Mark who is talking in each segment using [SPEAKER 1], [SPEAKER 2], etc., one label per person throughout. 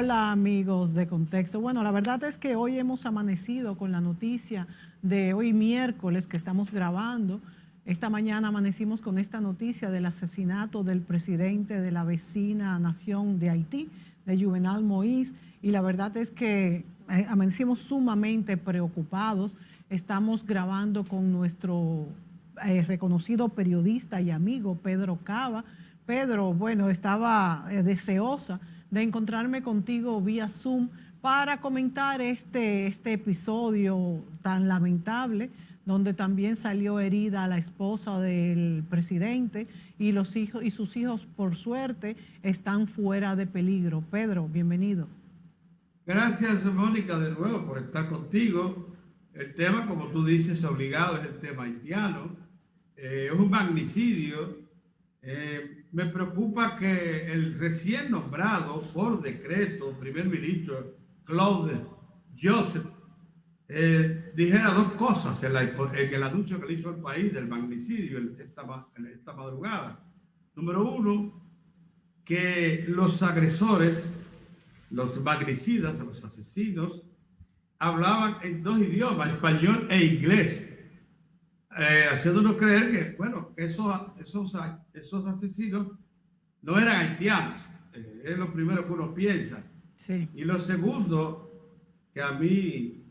[SPEAKER 1] Hola amigos de Contexto. Bueno, la verdad es que hoy hemos amanecido con la noticia de hoy miércoles que estamos grabando. Esta mañana amanecimos con esta noticia del asesinato del presidente de la vecina nación de Haití, de Juvenal Moïse, y la verdad es que amanecimos sumamente preocupados. Estamos grabando con nuestro reconocido periodista y amigo Pedro Cava. Pedro, bueno, estaba deseosa de encontrarme contigo vía Zoom para comentar este episodio tan lamentable, donde también salió herida la esposa del presidente y los hijos y sus hijos, por suerte, están fuera de peligro. Pedro, bienvenido.
[SPEAKER 2] Gracias, Mónica, de nuevo por estar contigo. El tema, como tú dices, obligado es el tema haitiano. Es un magnicidio. Me preocupa que el recién nombrado por decreto primer ministro Claude Joseph dijera dos cosas en el anuncio que le hizo al país del magnicidio esta madrugada. Número uno, que los agresores, los magnicidas, los asesinos, hablaban en dos idiomas, español e inglés, haciéndonos creer que, bueno, esos asesinos no eran haitianos. Es lo primero que uno piensa.
[SPEAKER 1] Sí.
[SPEAKER 2] Y lo segundo, que a mí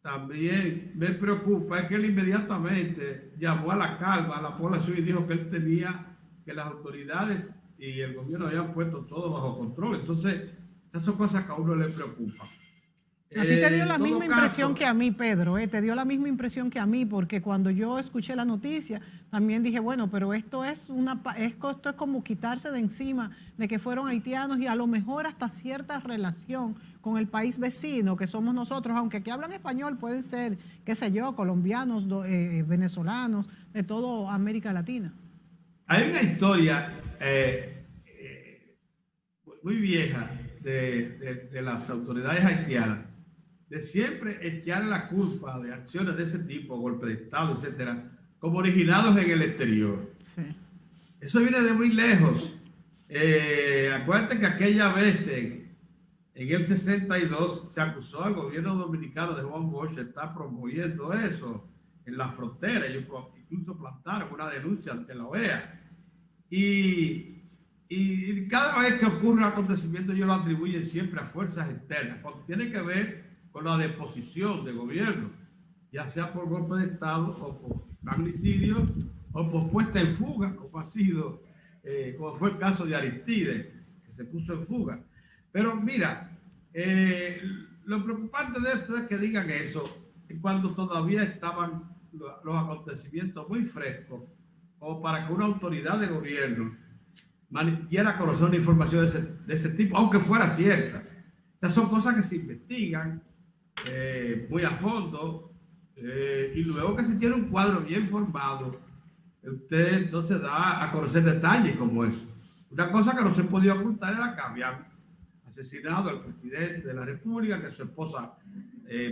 [SPEAKER 2] también me preocupa, es que él inmediatamente llamó a la calma a la población y dijo que él tenía, que las autoridades y el gobierno habían puesto todo bajo control. Entonces, esas son cosas que a uno le preocupan.
[SPEAKER 1] A ti te dio la misma impresión
[SPEAKER 2] caso,
[SPEAKER 1] que a mí, Pedro, te dio la misma impresión que a mí, porque cuando yo escuché la noticia, también dije, bueno, pero esto es como quitarse de encima de que fueron haitianos y a lo mejor hasta cierta relación con el país vecino, que somos nosotros, aunque aquí hablan español, pueden ser, qué sé yo, colombianos, venezolanos, de toda América Latina.
[SPEAKER 2] hay una historia muy vieja de las autoridades haitianas, de siempre echar la culpa de acciones de ese tipo, golpe de Estado, etcétera, como originados en el exterior.
[SPEAKER 1] Sí.
[SPEAKER 2] Eso viene de muy lejos. Acuérdate que aquella vez, en el 62, se acusó al gobierno dominicano de Juan Bosch de estar promoviendo eso en la frontera. Ellos incluso plantaron una denuncia ante la OEA. Y cada vez que ocurre un acontecimiento, ellos lo atribuyen siempre a fuerzas externas, cuando tiene que ver con la deposición de gobierno, ya sea por golpe de Estado o por magnicidio o por puesta en fuga, como ha sido, como fue el caso de Aristides, que se puso en fuga. Pero mira, lo preocupante de esto es que digan eso cuando todavía estaban los acontecimientos muy frescos, o para que una autoridad de gobierno diera a conocer una información de ese tipo, aunque fuera cierta. Estas son cosas que se investigan muy a fondo, y luego que se tiene un cuadro bien formado, usted entonces da a conocer detalles como eso. Una cosa que no se podía ocultar era que habían asesinado al presidente de la República, que su esposa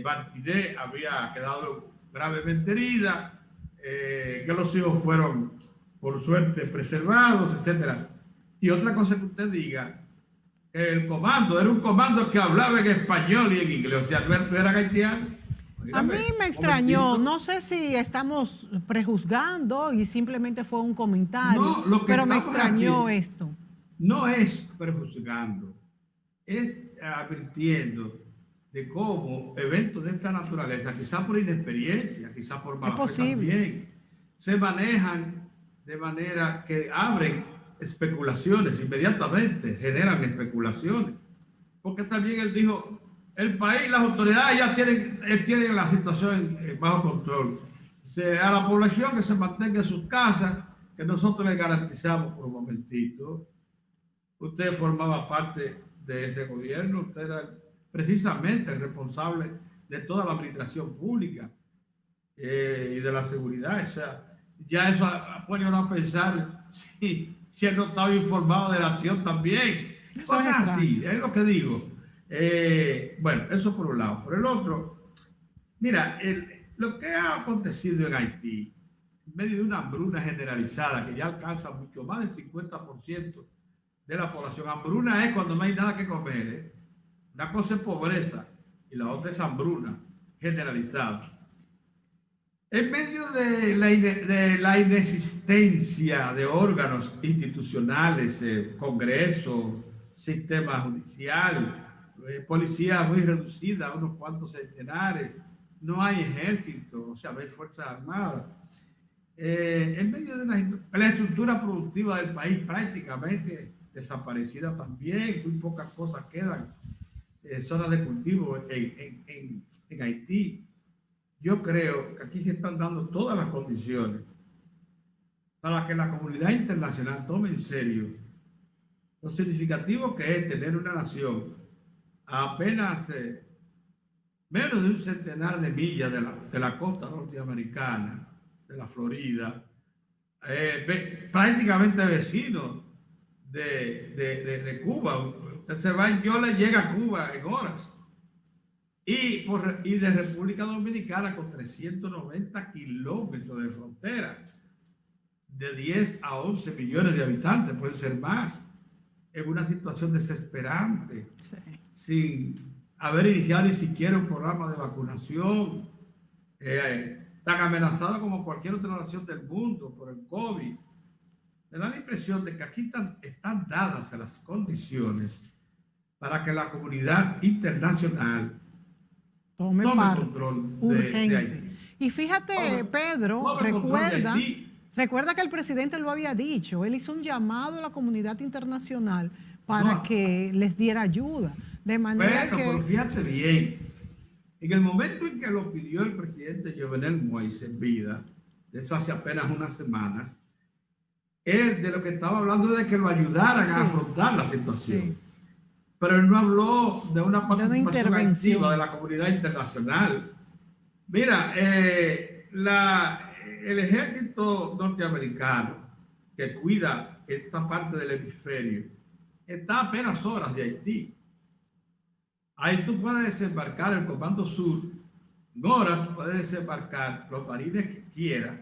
[SPEAKER 2] Martínez había quedado gravemente herida, que los hijos fueron por suerte preservados, etcétera. Y otra cosa que usted diga, el comando era un comando que hablaba en español y en inglés, o sea, no era haitiano.
[SPEAKER 1] A mí me extrañó, no sé si estamos prejuzgando y simplemente fue un comentario,
[SPEAKER 2] No,
[SPEAKER 1] pero me extrañó esto.
[SPEAKER 2] No es prejuzgando, es advirtiendo de cómo eventos de esta naturaleza, quizá por inexperiencia, quizá por mala fe también, se manejan de manera que abren especulaciones inmediatamente, generan especulaciones. Porque también él dijo, el país, las autoridades ya tienen la situación bajo control. A la población que se mantenga en sus casas, que nosotros le garantizamos por un momentito. Usted formaba parte de ese gobierno, usted era precisamente el responsable de toda la administración pública y de la seguridad. O sea, ya eso pone uno a pensar si él no estaba informado de la acción también. Cosas así, es lo que digo. Bueno, eso por un lado. Por el otro, mira, lo que ha acontecido en Haití, en medio de una hambruna generalizada que ya alcanza mucho más del 50% de la población. Hambruna es cuando no hay nada que comer, Una cosa es pobreza y la otra es hambruna generalizada. En medio de la inexistencia de órganos institucionales, Congreso, sistema judicial, policía muy reducida, unos cuantos centenares, no hay ejército, o sea, no hay fuerzas armadas. En medio de la estructura productiva del país prácticamente desaparecida también, muy pocas cosas quedan, zonas de cultivo en Haití. Yo creo que aquí se están dando todas las condiciones para que la comunidad internacional tome en serio lo significativo que es tener una nación a apenas menos de un centenar de millas de la costa norteamericana, de la Florida, prácticamente vecino de Cuba. Usted se va en Yola y llega a Cuba en horas. Y de República Dominicana con 390 kilómetros de frontera, de 10 a 11 millones de habitantes, pueden ser más, en una situación desesperante, sin haber iniciado ni siquiera un programa de vacunación, tan amenazado como cualquier otra nación del mundo por el COVID. Me da la impresión de que aquí están dadas las condiciones para que la comunidad internacional
[SPEAKER 1] tome
[SPEAKER 2] control
[SPEAKER 1] urgente.
[SPEAKER 2] de Haití.
[SPEAKER 1] Y fíjate, Pedro, recuerda que el presidente lo había dicho, él hizo un llamado a la comunidad internacional para que les diera ayuda. De manera
[SPEAKER 2] pero fíjate bien, en el momento en que lo pidió el presidente Jovenel Moïse en vida, de eso hace apenas unas semanas, él de lo que estaba hablando es de que lo ayudaran a afrontar la situación. Sí. Pero él no habló de una participación activa de la comunidad internacional. Mira, el ejército norteamericano que cuida esta parte del hemisferio está a apenas horas de Haití. Ahí tú puedes desembarcar el Comando Sur, en horas puedes desembarcar los marines que quieras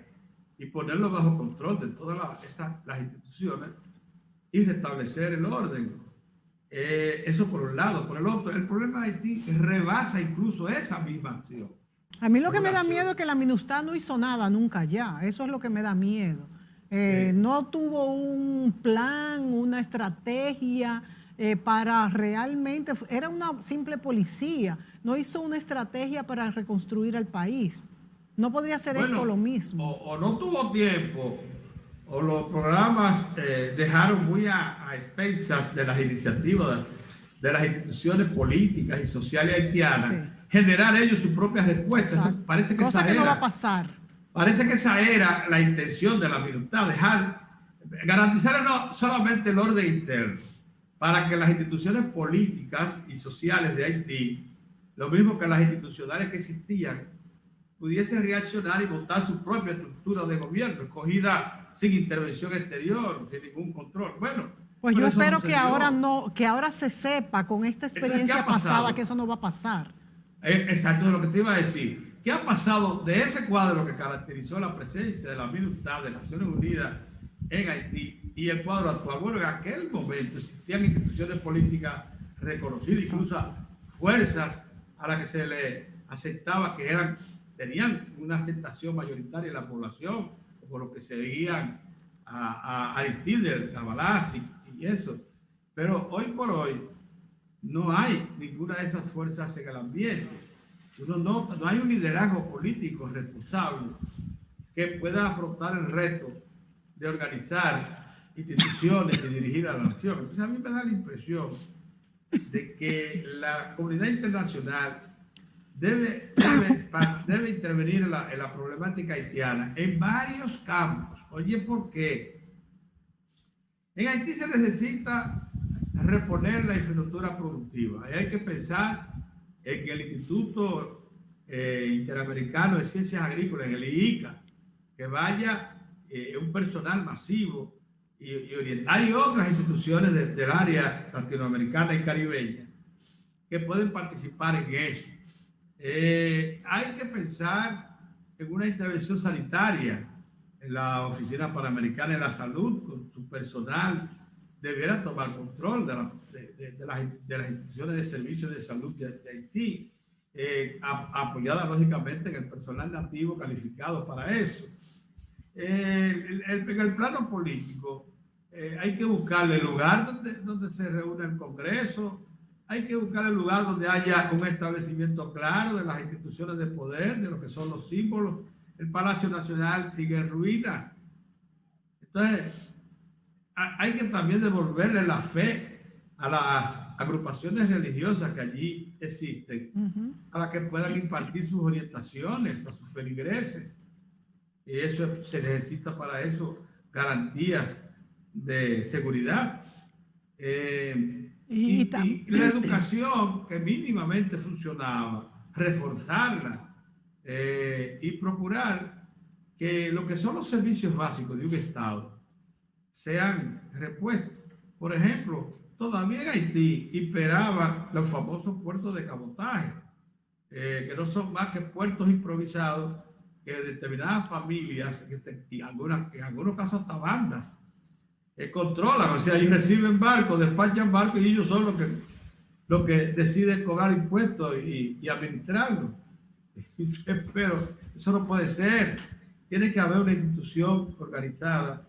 [SPEAKER 2] y ponerlos bajo control de todas las instituciones y restablecer el orden. Eso por un lado. Por el otro, el problema de Haití rebasa incluso esa misma acción.
[SPEAKER 1] A mí lo que me da miedo es que la MINUSTAH no hizo nada nunca ya. Eso es lo que me da miedo. No tuvo un plan, una estrategia para realmente... Era una simple policía. No hizo una estrategia para reconstruir el país. No podría hacer esto lo mismo.
[SPEAKER 2] O no tuvo tiempo, o los programas dejaron muy a expensas de las iniciativas de las instituciones políticas y sociales haitianas, generar ellos sus propias respuestas. Parece que
[SPEAKER 1] cosa que no va a pasar.
[SPEAKER 2] Parece que esa era la intención de la MINUSTAH, garantizar no solamente el orden interno, para que las instituciones políticas y sociales de Haití, lo mismo que las institucionales que existían, pudiesen reaccionar y montar su propia estructura de gobierno, escogida sin intervención exterior, sin ningún control. Bueno,
[SPEAKER 1] pues yo espero que ahora se sepa con esta experiencia pasada que eso no va a pasar.
[SPEAKER 2] Exacto, de lo que te iba a decir. ¿Qué ha pasado de ese cuadro que caracterizó la presencia de la MINUSTAH de Naciones Unidas en Haití y el cuadro actual? Bueno, en aquel momento existían instituciones políticas reconocidas, incluso fuerzas a las que se le aceptaba que tenían una aceptación mayoritaria en la población, por lo que seguían a Aristide, a Balás y eso. Pero hoy por hoy no hay ninguna de esas fuerzas en el ambiente. No hay un liderazgo político responsable que pueda afrontar el reto de organizar instituciones y dirigir a la nación. Entonces a mí me da la impresión de que la comunidad internacional debe intervenir en la problemática haitiana en varios campos. Oye, ¿por qué? En Haití se necesita reponer la infraestructura productiva. Hay que pensar en que el Instituto Interamericano de Ciencias Agrícolas, en el IICA, que vaya un personal masivo y orientar, y otras instituciones del área latinoamericana y caribeña que pueden participar en eso. Hay que pensar en una intervención sanitaria. En la Oficina Panamericana de la Salud, con su personal, debiera tomar control de las instituciones de servicios de salud de Haití, apoyada lógicamente en el personal nativo calificado para eso. En el plano político, hay que buscarle el lugar donde se reúne el Congreso, hay que buscar el lugar donde haya un establecimiento claro de las instituciones de poder, de lo que son los símbolos. El Palacio Nacional sigue en ruinas. Entonces, hay que también devolverle la fe a las agrupaciones religiosas que allí existen, para que puedan impartir sus orientaciones a sus feligreses. Y eso se necesita para eso garantías de seguridad. Y la educación que mínimamente funcionaba, reforzarla y procurar que lo que son los servicios básicos de un Estado sean repuestos. Por ejemplo, todavía en Haití imperaba los famosos puertos de cabotaje, que no son más que puertos improvisados que determinadas familias, y en algunos casos hasta bandas, controlan, o sea, ellos reciben barcos, despachan barcos y ellos son los que deciden cobrar impuestos y administrarlos. Pero eso no puede ser. Tiene que haber una institución organizada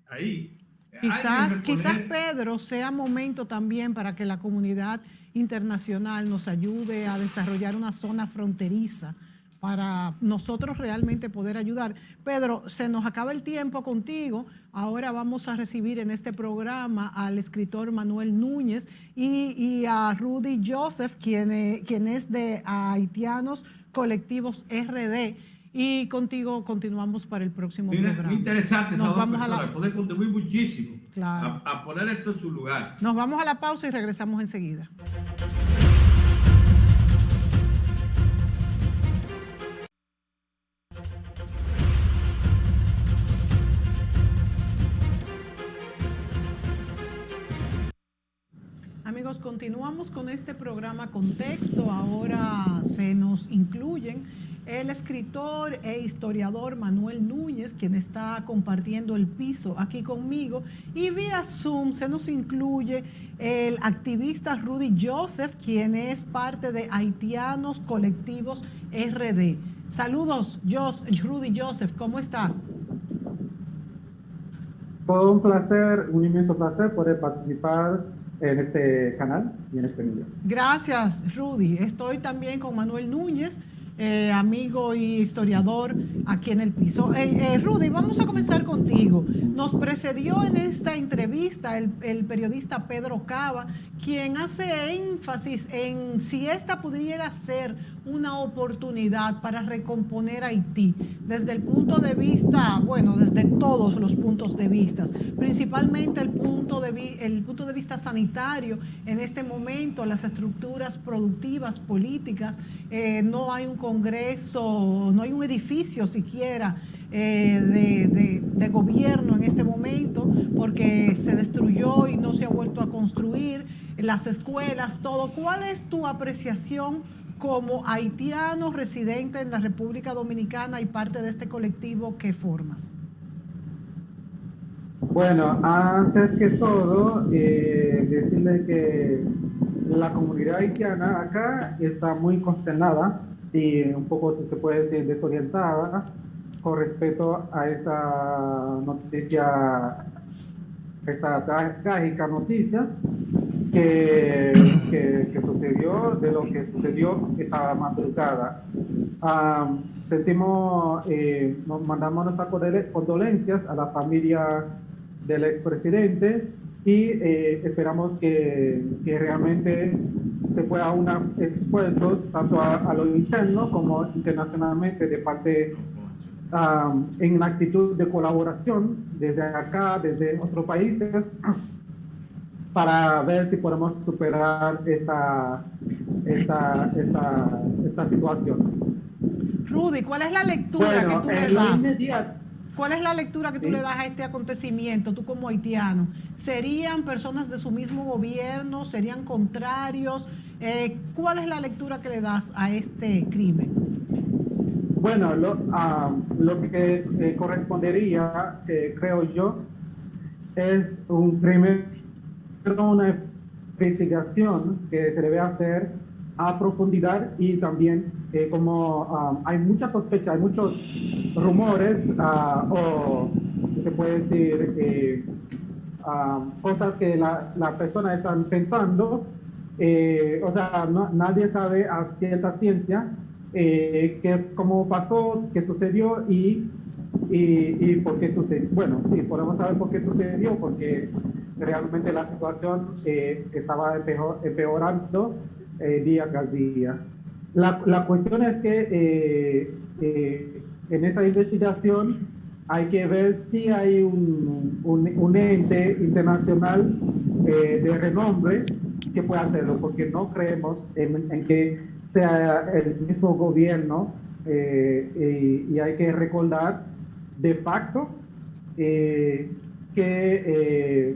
[SPEAKER 2] ahí.
[SPEAKER 1] Quizás, Pedro, sea momento también para que la comunidad internacional nos ayude a desarrollar una zona fronteriza para nosotros realmente poder ayudar. Pedro, se nos acaba el tiempo contigo. Ahora vamos a recibir en este programa al escritor Manuel Núñez y a Rudy Joseph, quien es de Haitianos Colectivos RD. Y contigo continuamos para el próximo programa.
[SPEAKER 2] Muy interesante, nos vamos a poder contribuir muchísimo,
[SPEAKER 1] claro,
[SPEAKER 2] a poner esto en su lugar.
[SPEAKER 1] Nos vamos a la pausa y regresamos enseguida. Amigos, continuamos con este programa Contexto. Ahora se nos incluyen el escritor e historiador Manuel Núñez, quien está compartiendo el piso aquí conmigo, y vía Zoom se nos incluye el activista Rudy Joseph, quien es parte de Haitianos Colectivos RD. Saludos, Rudy Joseph, ¿cómo estás?
[SPEAKER 3] Todo un placer, un inmenso placer poder participar en este canal y en este video.
[SPEAKER 1] Gracias, Rudy. Estoy también con Manuel Núñez, amigo y historiador aquí en el piso. Rudy, vamos a comenzar contigo. Nos precedió en esta entrevista el periodista Pedro Cava, quien hace énfasis en si esta pudiera ser una oportunidad para recomponer Haití desde el punto de vista, bueno, desde todos los puntos de vista, principalmente el punto de vista sanitario. En este momento las estructuras productivas, políticas, no hay un congreso, no hay un edificio siquiera de gobierno en este momento, porque se destruyó y no se ha vuelto a construir, las escuelas, todo. ¿Cuál es tu apreciación como haitiano residente en la República Dominicana y parte de este colectivo que formas?
[SPEAKER 3] Bueno, antes que todo, decirle que la comunidad haitiana acá está muy consternada y un poco, si se puede decir, desorientada con respecto a esa noticia, esa trágica noticia que sucedió, de lo que sucedió esta madrugada. Nos mandamos nuestras condolencias a la familia del expresidente y esperamos que realmente se pueda unar esfuerzos tanto a lo interno como internacionalmente de parte en una actitud de colaboración desde acá, desde otros países, para ver si podemos superar esta situación.
[SPEAKER 1] Rudy, ¿cuál es la lectura que tú le das? ¿Cuál es la lectura que tú le das a este acontecimiento, tú como haitiano? ¿Serían personas de su mismo gobierno? ¿Serían contrarios? ¿Cuál es la lectura que le das a este crimen?
[SPEAKER 3] Bueno, lo que correspondería, creo yo, es un crimen, una investigación que se debe hacer a profundidad y también como hay mucha sospecha, hay muchos rumores o si se puede decir cosas que la persona está pensando, o sea, nadie sabe a cierta ciencia cómo pasó, qué sucedió y por qué sucedió. Bueno, sí, podemos saber por qué sucedió, porque realmente la situación estaba empeorando día tras día. La cuestión es que en esa investigación hay que ver si hay un ente internacional de renombre que pueda hacerlo, porque no creemos en que sea el mismo gobierno y hay que recordar de facto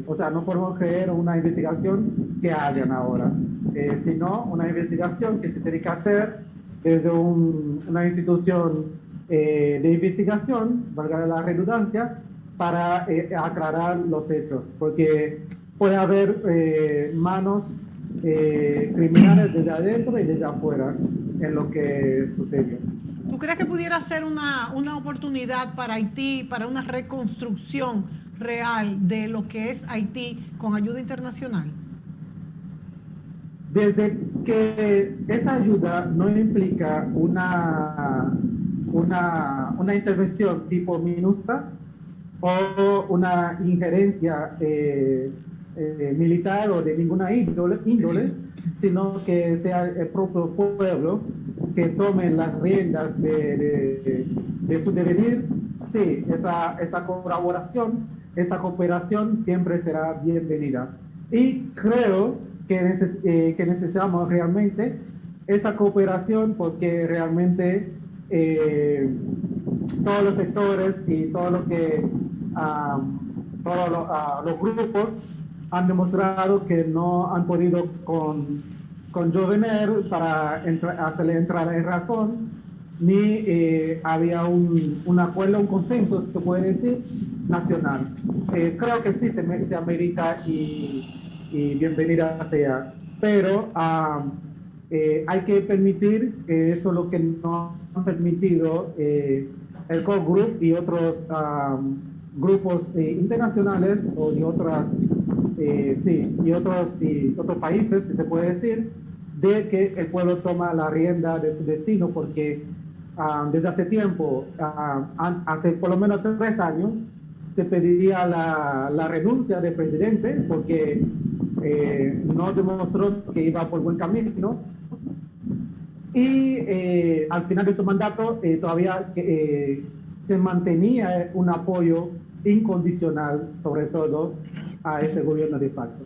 [SPEAKER 3] o sea, no podemos creer una investigación que hagan ahora, sino una investigación que se tiene que hacer desde una institución de investigación, valga la redundancia, para aclarar los hechos, porque puede haber manos criminales desde adentro y desde afuera en lo que sucedió.
[SPEAKER 1] ¿Tú crees que pudiera ser una oportunidad para Haití, para una reconstrucción real de lo que es Haití con ayuda internacional?
[SPEAKER 3] Desde que esa ayuda no implica una intervención tipo MINUSTA o una injerencia militar o de ninguna índole, sino que sea el propio pueblo que tome las riendas de su devenir. Sí, esa colaboración, esta cooperación siempre será bienvenida. Y creo que necesitamos realmente esa cooperación, porque realmente todos los sectores y todo lo que todos los grupos han demostrado que no han podido con Jovenel para hacerle entrar en razón, ni había un acuerdo, un consenso, se puede decir, nacional. Creo que sí se amerita y bienvenida sea, pero hay que permitir, eso es lo que no han permitido el Core Group y otros grupos internacionales y otros países, si se puede decir, de que el pueblo toma la rienda de su destino, porque desde hace tiempo, hace por lo menos 3 años, se pediría la renuncia del presidente porque no demostró que iba por buen camino, y al final de su mandato todavía se mantenía un apoyo incondicional, sobre todo a este gobierno de facto.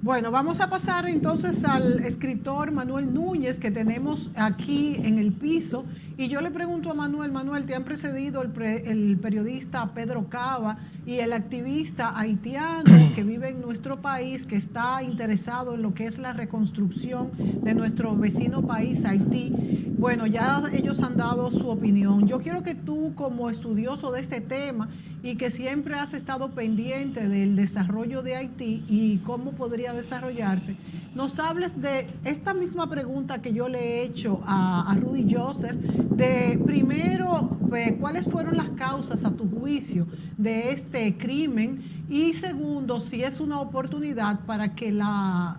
[SPEAKER 1] Bueno, vamos a pasar entonces al escritor Manuel Núñez, que tenemos aquí en el piso. Y yo le pregunto a Manuel, te han precedido el periodista Pedro Cava y el activista haitiano que vive en nuestro país, que está interesado en lo que es la reconstrucción de nuestro vecino país, Haití. Bueno, ya ellos han dado su opinión. Yo quiero que tú, como estudioso de este tema y que siempre has estado pendiente del desarrollo de Haití y cómo podría desarrollarse, nos hables de esta misma pregunta que yo le he hecho a Rudy Joseph, de primero, cuáles fueron las causas a tu juicio de este crimen, y segundo, si es una oportunidad para que la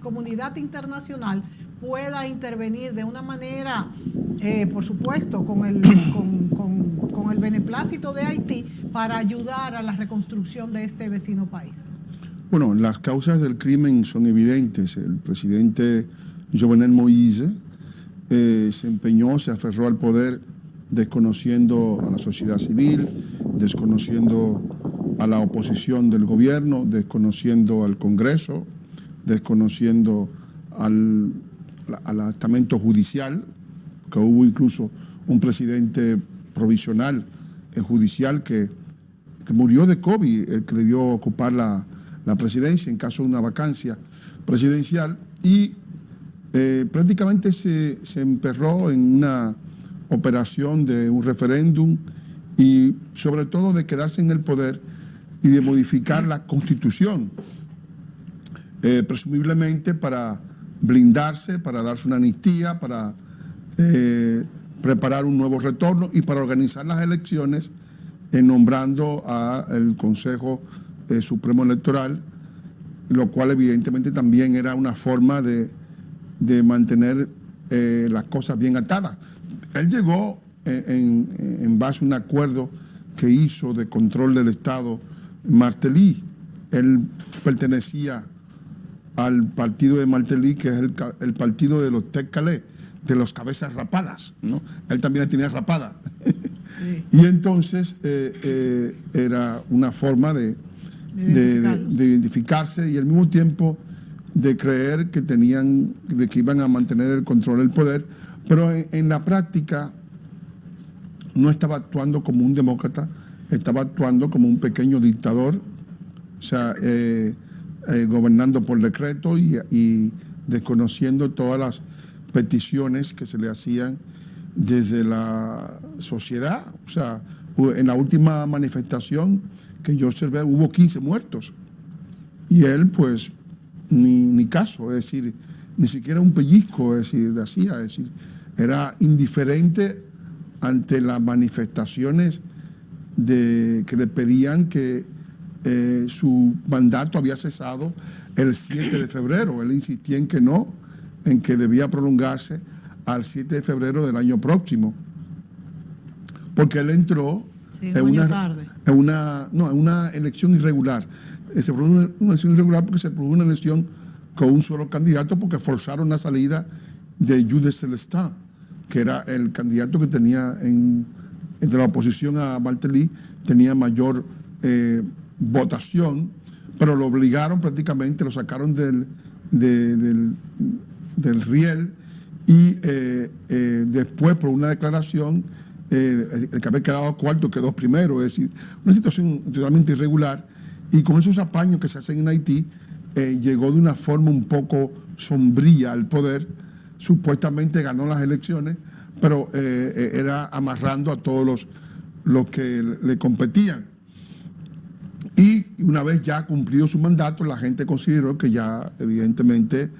[SPEAKER 1] comunidad internacional pueda intervenir de una manera, por supuesto, con el beneplácito de Haití, para ayudar a la reconstrucción de este vecino país.
[SPEAKER 4] Bueno, las causas del crimen son evidentes. El presidente Jovenel Moïse se empeñó, se aferró al poder desconociendo a la sociedad civil, desconociendo a la oposición del gobierno, desconociendo al Congreso, desconociendo al estamento judicial, que hubo incluso un presidente provisional judicial que murió de COVID, el que debió ocupar la presidencia en caso de una vacancia presidencial, y prácticamente se emperró en una operación de un referéndum y sobre todo de quedarse en el poder y de modificar la Constitución presumiblemente para blindarse, para darse una amnistía, para preparar un nuevo retorno y para organizar las elecciones, nombrando al Consejo Supremo Electoral, lo cual evidentemente también era una forma de mantener las cosas bien atadas. Él llegó en base a un acuerdo que hizo de control del Estado Martelly. Él pertenecía al partido de Martelly, que es el partido de los tête calés, de los cabezas rapadas, ¿no? Él también la tenía rapada. Sí. Y entonces era una forma de identificarse y al mismo tiempo de creer que que iban a mantener el control del poder, pero en la práctica no estaba actuando como un demócrata, estaba actuando como un pequeño dictador, o sea, gobernando por decreto y desconociendo todas las peticiones que se le hacían desde la sociedad. O sea, en la última manifestación que yo observé hubo 15 muertos y él pues ni caso, es decir, ni siquiera un pellizco, es decir, era indiferente ante las manifestaciones que le pedían que su mandato había cesado el 7 de febrero. Él insistía en que no, en que debía prolongarse al 7 de febrero del año próximo. Porque él entró en una elección irregular. Se produjo una elección irregular porque se produjo una elección con un solo candidato porque forzaron la salida de Judes Celestin, que era el candidato que tenía entre la oposición a Martelly, tenía mayor votación, pero lo obligaron prácticamente, lo sacaron del riel y después por una declaración el que había quedado cuarto quedó primero, es decir, una situación totalmente irregular. Y con esos apaños que se hacen en Haití llegó de una forma un poco sombría al poder, supuestamente ganó las elecciones, pero era amarrando a todos los que le competían. Y una vez ya cumplido su mandato, la gente consideró que ya, evidentemente,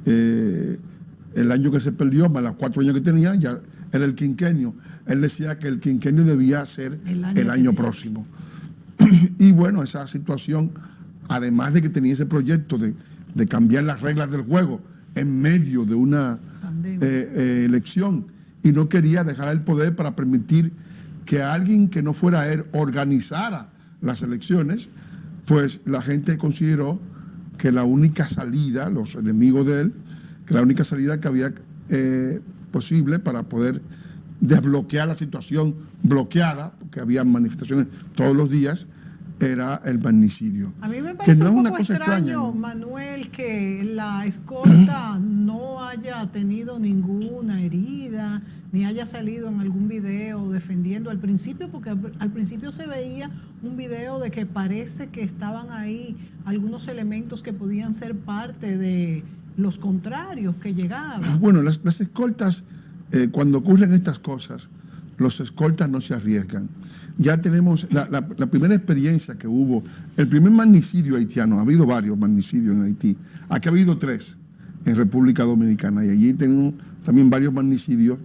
[SPEAKER 4] el año que se perdió, más los 4 años que tenía, ya era el quinquenio. Él decía que el quinquenio debía ser el año próximo. Y bueno, esa situación, además de que tenía ese proyecto de cambiar las reglas del juego en medio de una elección, y no quería dejar el poder para permitir que alguien que no fuera él organizara las elecciones, pues la gente consideró que la única salida, los enemigos de él, que la única salida que había posible para poder desbloquear la situación bloqueada, porque había manifestaciones todos los días, era el magnicidio.
[SPEAKER 1] A mí me parece
[SPEAKER 4] que no
[SPEAKER 1] un
[SPEAKER 4] es una
[SPEAKER 1] poco
[SPEAKER 4] cosa
[SPEAKER 1] extraño, Manuel, que la escolta no haya tenido ninguna herida, ni haya salido en algún video defendiendo al principio, porque al principio se veía un video de que parece que estaban ahí algunos elementos que podían ser parte de los contrarios que llegaban.
[SPEAKER 4] Bueno, las escoltas, cuando ocurren estas cosas, los escoltas no se arriesgan. Ya tenemos la primera experiencia que hubo, el primer magnicidio haitiano. Ha habido varios magnicidios en Haití. Aquí ha habido 3 en República Dominicana y allí tenemos también varios magnicidios.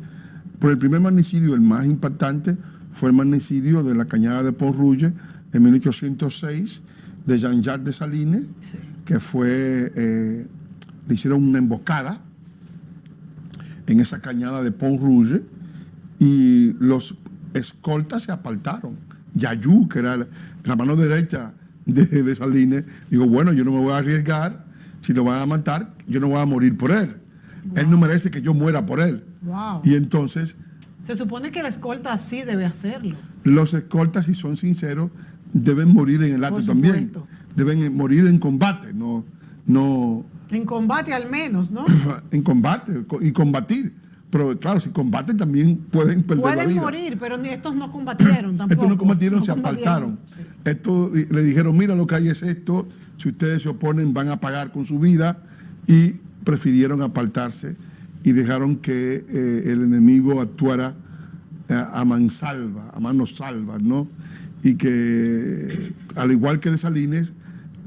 [SPEAKER 4] Pero el primer magnicidio, el más impactante, fue el magnicidio de la Cañada de Pont-Rouge en 1806 de Jean-Jacques Dessalines, sí, que le hicieron una emboscada en esa cañada de Pont-Rouge y los escoltas se apartaron. Yayú, que era la mano derecha de Dessalines, dijo, bueno, yo no me voy a arriesgar, si lo van a matar, yo no voy a morir por él. Wow. Él no merece que yo muera por él.
[SPEAKER 1] Wow.
[SPEAKER 4] Y entonces...
[SPEAKER 1] Se supone que la escolta sí debe hacerlo.
[SPEAKER 4] Los escoltas, si son sinceros, deben morir en el acto también. Deben morir en combate, no...
[SPEAKER 1] En combate al menos, ¿no?
[SPEAKER 4] En combate y combatir. Pero claro, si combaten también pueden perder la vida.
[SPEAKER 1] Pueden morir, pero estos no combatieron tampoco.
[SPEAKER 4] Estos no combatieron, se apartaron. Sí. Estos le dijeron, mira, lo que hay es esto, si ustedes se oponen van a pagar con su vida, y prefirieron apartarse y dejaron que el enemigo actuara a mansalva, a manos salvas, ¿no? Y que, al igual que Dessalines,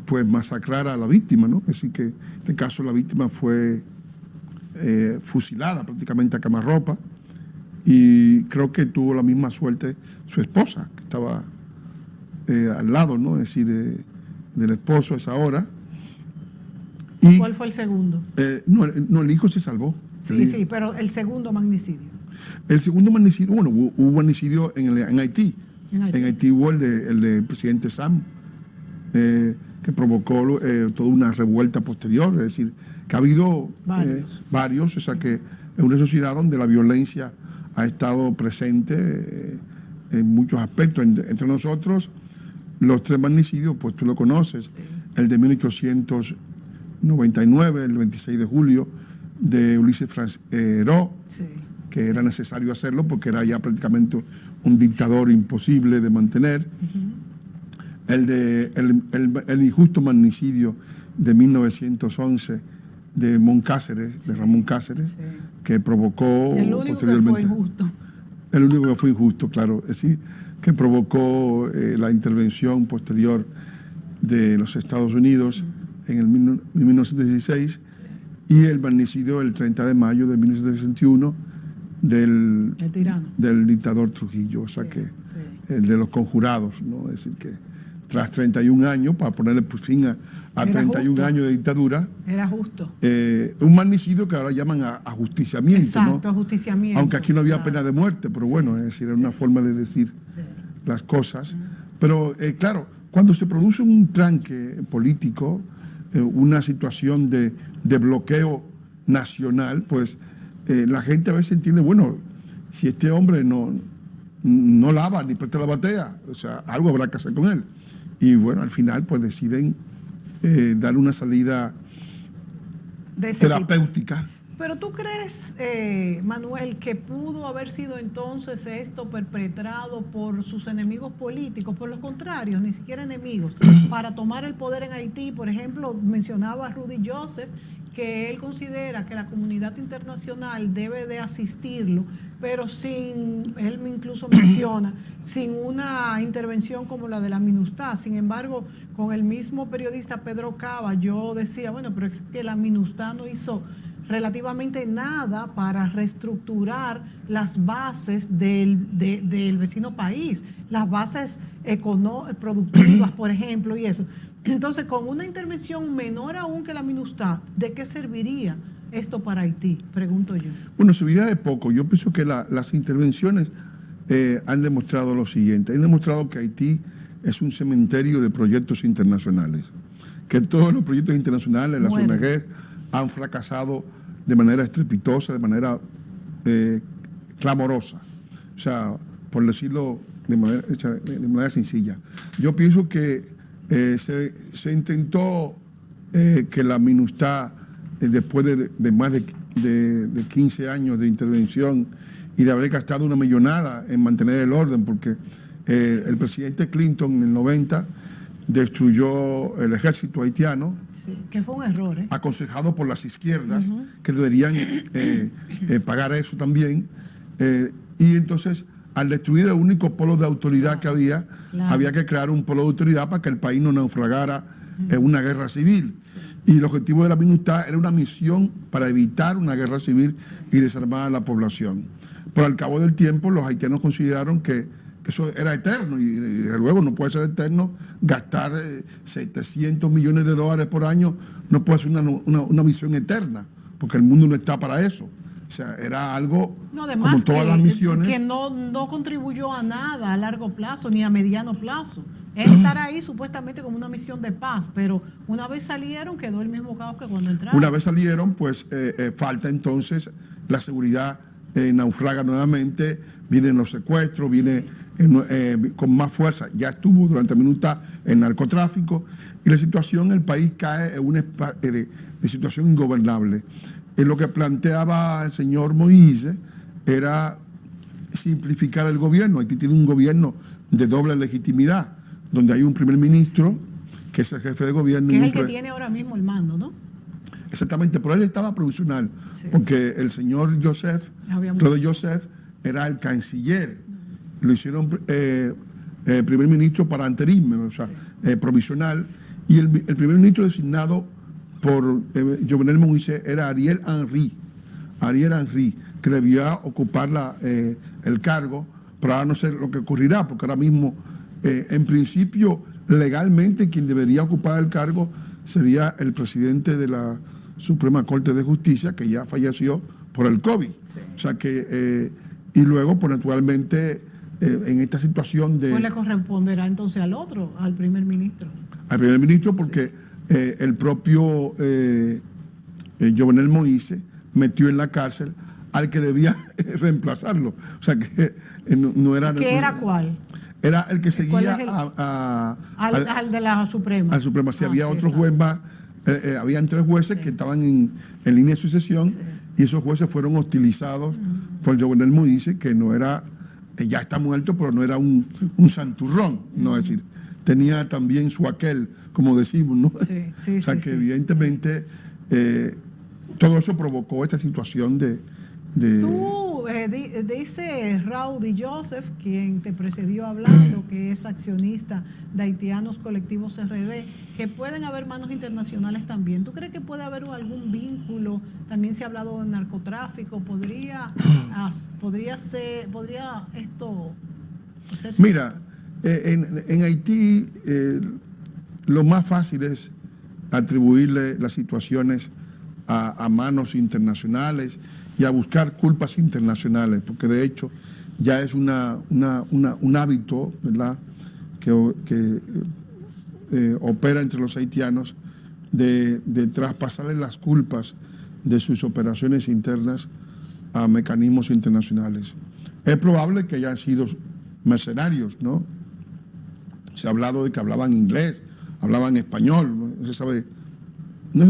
[SPEAKER 4] pues masacrar a la víctima, ¿no? Es decir, que en este caso la víctima fue fusilada prácticamente a quemarropa, y creo que tuvo la misma suerte su esposa, que estaba al lado, ¿no? Es decir, del esposo a esa hora. Y,
[SPEAKER 1] ¿cuál fue el segundo?
[SPEAKER 4] No, el hijo se salvó.
[SPEAKER 1] Sí, pero el segundo magnicidio.
[SPEAKER 4] El segundo magnicidio, bueno, hubo magnicidio en Haití. En Haití hubo el del presidente Sam, que provocó toda una revuelta posterior. Es decir, que ha habido varios, o sea que es una sociedad donde la violencia ha estado presente en muchos aspectos. Entre nosotros, los 3 magnicidios, pues tú lo conoces, el de 1899, el 26 de julio, de Ulises Franz-Héroe, que era necesario hacerlo porque era ya prácticamente un dictador imposible de mantener. El injusto magnicidio de 1911 de Moncáceres, de Ramón Cáceres, que provocó posteriormente.
[SPEAKER 1] Que fue injusto.
[SPEAKER 4] El único que fue injusto, claro, es decir, que provocó la intervención posterior de los Estados Unidos en el 1916, y el magnicidio el 30 de mayo de 1961 del dictador Trujillo, o sea que el de los conjurados, ¿no? Es decir, que tras 31 años, para ponerle fin a 31 años de dictadura,
[SPEAKER 1] era justo.
[SPEAKER 4] Un magnicidio que ahora llaman ajusticiamiento.
[SPEAKER 1] Exacto,
[SPEAKER 4] ¿no?
[SPEAKER 1] Ajusticiamiento.
[SPEAKER 4] Aunque aquí no había pena de muerte, pero bueno, es decir, es una forma de decir las cosas. Pero claro, cuando se produce un tranque político, una situación de bloqueo nacional, pues la gente a veces entiende, bueno, si este hombre no lava ni presta la batea, o sea, algo habrá que hacer con él. Y bueno, al final pues deciden dar una salida terapéutica.
[SPEAKER 1] Pero tú crees, Manuel, que pudo haber sido entonces esto perpetrado por sus enemigos políticos, por los contrarios, ni siquiera enemigos, para tomar el poder en Haití? Por ejemplo, mencionaba Rudy Joseph que él considera que la comunidad internacional debe de asistirlo, pero él incluso menciona, sin una intervención como la de la MINUSTAH. Sin embargo, con el mismo periodista Pedro Cava, yo decía, bueno, pero es que la MINUSTAH no hizo relativamente nada para reestructurar las bases del vecino país, las bases productivas, por ejemplo, y eso. Entonces, con una intervención menor aún que la MINUSTAH, ¿de qué serviría esto para Haití? Pregunto yo.
[SPEAKER 4] Bueno, serviría de poco. Yo pienso que las intervenciones han demostrado lo siguiente. Han demostrado que Haití es un cementerio de proyectos internacionales, que todos los proyectos internacionales, las ONG, han fracasado de manera estrepitosa, de manera clamorosa. O sea, por decirlo de manera sencilla. Yo pienso que se intentó que la MINUSTAH, después de más de 15 años de intervención y de haber gastado una millonada en mantener el orden, porque el presidente Clinton en el 90 destruyó el ejército haitiano.
[SPEAKER 1] Sí, que fue un error,
[SPEAKER 4] aconsejado por las izquierdas, que deberían pagar eso también. Y entonces, al destruir el único polo de autoridad que había, había que crear un polo de autoridad para que el país no naufragara en una guerra civil. Y el objetivo de la MINUSTAH era una misión para evitar una guerra civil y desarmar a la población. Pero al cabo del tiempo, los haitianos consideraron que eso era eterno, y desde luego no puede ser eterno. Gastar $700 millones por año no puede ser una misión eterna, porque el mundo no está para eso. O sea, era algo, como todas las misiones,
[SPEAKER 1] que no contribuyó a nada a largo plazo ni a mediano plazo. Es estar ahí supuestamente como una misión de paz, pero una vez salieron quedó el mismo caos que cuando entraron.
[SPEAKER 4] Una vez salieron, pues falta entonces la seguridad. Naufraga nuevamente, vienen los secuestros, viene con más fuerza. Ya estuvo durante MINUSTAH el narcotráfico, y la situación, el país cae en una de situación ingobernable. Lo que planteaba el señor Moïse era simplificar el gobierno. Haití tiene un gobierno de doble legitimidad, donde hay un primer ministro, que es el jefe de gobierno.
[SPEAKER 1] Que es el que tiene ahora mismo el mando, ¿no?
[SPEAKER 4] Exactamente, pero él estaba provisional, porque el señor Claude Joseph, era el canciller. Lo hicieron primer ministro para interim, o sea, provisional, Y el primer ministro designado por Jovenel Moïse era Ariel Henry, que debía ocupar el cargo, pero ahora no sé lo que ocurrirá, porque ahora mismo, en principio, legalmente, quien debería ocupar el cargo sería el presidente de la Suprema Corte de Justicia, que ya falleció por el COVID.
[SPEAKER 1] Sí.
[SPEAKER 4] O sea que, y luego, pues naturalmente, en esta situación de...
[SPEAKER 1] Pues le corresponderá entonces al primer ministro.
[SPEAKER 4] Al primer ministro, porque el propio Jovenel Moïse metió en la cárcel al que debía reemplazarlo. O sea que no era...
[SPEAKER 1] ¿Qué era cuál?
[SPEAKER 4] Era el que seguía
[SPEAKER 1] al de la Suprema.
[SPEAKER 4] Al Suprema. Si había
[SPEAKER 1] sí,
[SPEAKER 4] otro juez más, habían 3 jueces que estaban en línea de sucesión, y esos jueces fueron hostilizados por Jovenel Moïse, que no era, ya está muerto, pero no era un santurrón, no, es decir, tenía también su aquel, como decimos, ¿no? O sea que evidentemente todo eso provocó esta situación de...
[SPEAKER 1] Dice Raudy Joseph, quien te precedió hablando, que es accionista de Haitianos Colectivos RD, que pueden haber manos internacionales también. ¿Tú crees que puede haber algún vínculo? También se ha hablado de narcotráfico. ¿Podría esto hacerse?
[SPEAKER 4] Mira, en Haití lo más fácil es atribuirle las situaciones a manos internacionales y a buscar culpas internacionales, porque de hecho ya es un hábito, ¿verdad?, que opera entre los haitianos de traspasarle las culpas de sus operaciones internas a mecanismos internacionales. Es probable que hayan sido mercenarios, ¿no? Se ha hablado de que hablaban inglés, hablaban español, no se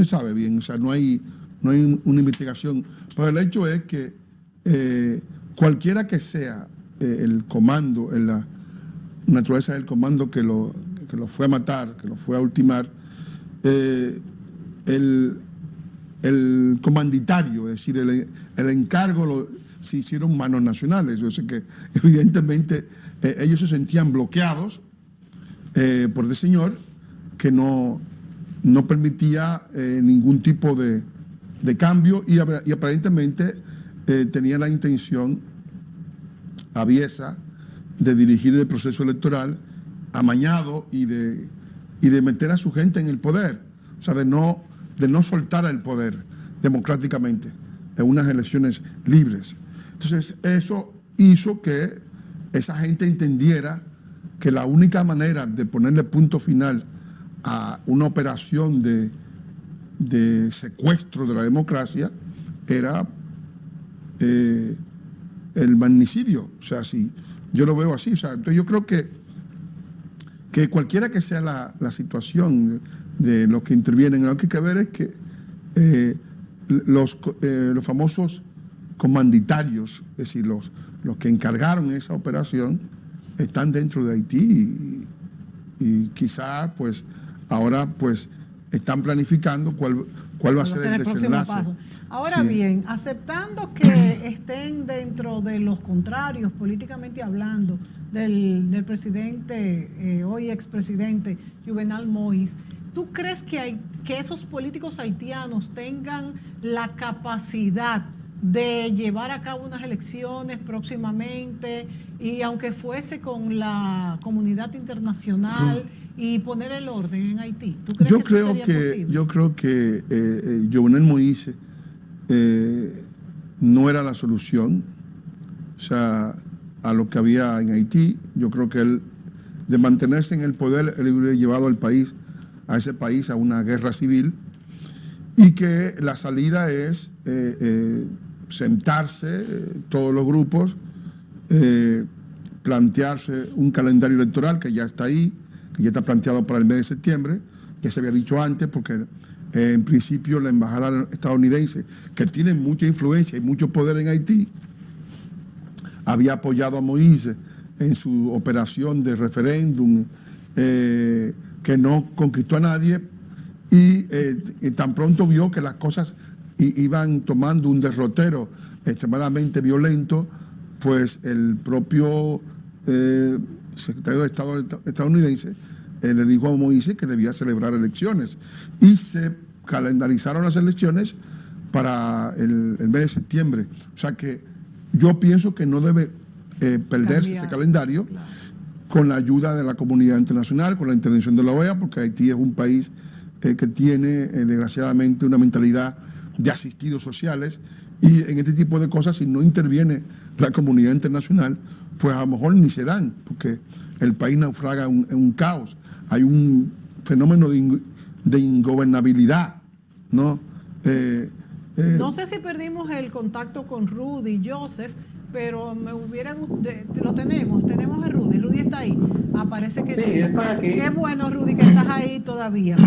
[SPEAKER 4] sabe bien, o sea, no hay una investigación. Pero el hecho es que cualquiera que sea el comando, en la naturaleza del comando que lo fue a matar, que lo fue a ultimar, el comanditario, es decir, el encargo se hicieron manos nacionales. Yo sé que evidentemente ellos se sentían bloqueados por ese señor que no permitía ningún tipo de cambio y aparentemente tenía la intención aviesa de dirigir el proceso electoral amañado y de meter a su gente en el poder, o sea, de no soltar el poder democráticamente en unas elecciones libres. Entonces eso hizo que esa gente entendiera que la única manera de ponerle punto final a una operación de secuestro de la democracia era el magnicidio. O sea, si yo lo veo así, o sea, entonces yo creo que cualquiera que sea la situación de los que intervienen, lo que hay que ver es que los famosos comanditarios, es decir, los que encargaron esa operación, están dentro de Haití y quizá pues ahora pues están planificando cuál va a ser el desenlace.
[SPEAKER 1] Paso. Ahora
[SPEAKER 4] sí.
[SPEAKER 1] bien, aceptando que estén dentro de los contrarios, políticamente hablando, del presidente, hoy expresidente Jovenel Moïse, ¿tú crees que esos políticos haitianos tengan la capacidad de llevar a cabo unas elecciones próximamente, y aunque fuese con la comunidad internacional, y poner el orden en Haití? ¿Tú crees
[SPEAKER 4] yo creo que Jovenel Moïse no era la solución, o sea, a lo que había en Haití. Yo creo que él, de mantenerse en el poder, él hubiera llevado a ese país a una guerra civil, y que la salida es sentarse todos los grupos, plantearse un calendario electoral que ya está ahí, que ya está planteado para el mes de septiembre, que se había dicho antes, porque en principio la embajada estadounidense, que tiene mucha influencia y mucho poder en Haití, había apoyado a Moïse en su operación de referéndum, que no conquistó a nadie, y tan pronto vio que las cosas iban tomando un derrotero extremadamente violento, pues el propio secretario de Estado estadounidense le dijo a Moïse que debía celebrar elecciones y se calendarizaron las elecciones para el mes de septiembre. O sea que yo pienso que no debe perderse ese calendario, claro, con la ayuda de la comunidad internacional, con la intervención de la OEA, porque Haití es un país que tiene desgraciadamente una mentalidad de asistidos sociales, y en este tipo de cosas, si no interviene la comunidad internacional, pues a lo mejor ni se dan, porque el país naufraga en un caos. Hay un fenómeno de ingobernabilidad, ¿no?
[SPEAKER 1] No sé si perdimos el contacto con Rudy Joseph, pero me hubiera gustado, lo tenemos a Rudy. Rudy está ahí, parece que sí.
[SPEAKER 3] Está aquí.
[SPEAKER 1] Qué bueno, Rudy, que estás ahí todavía.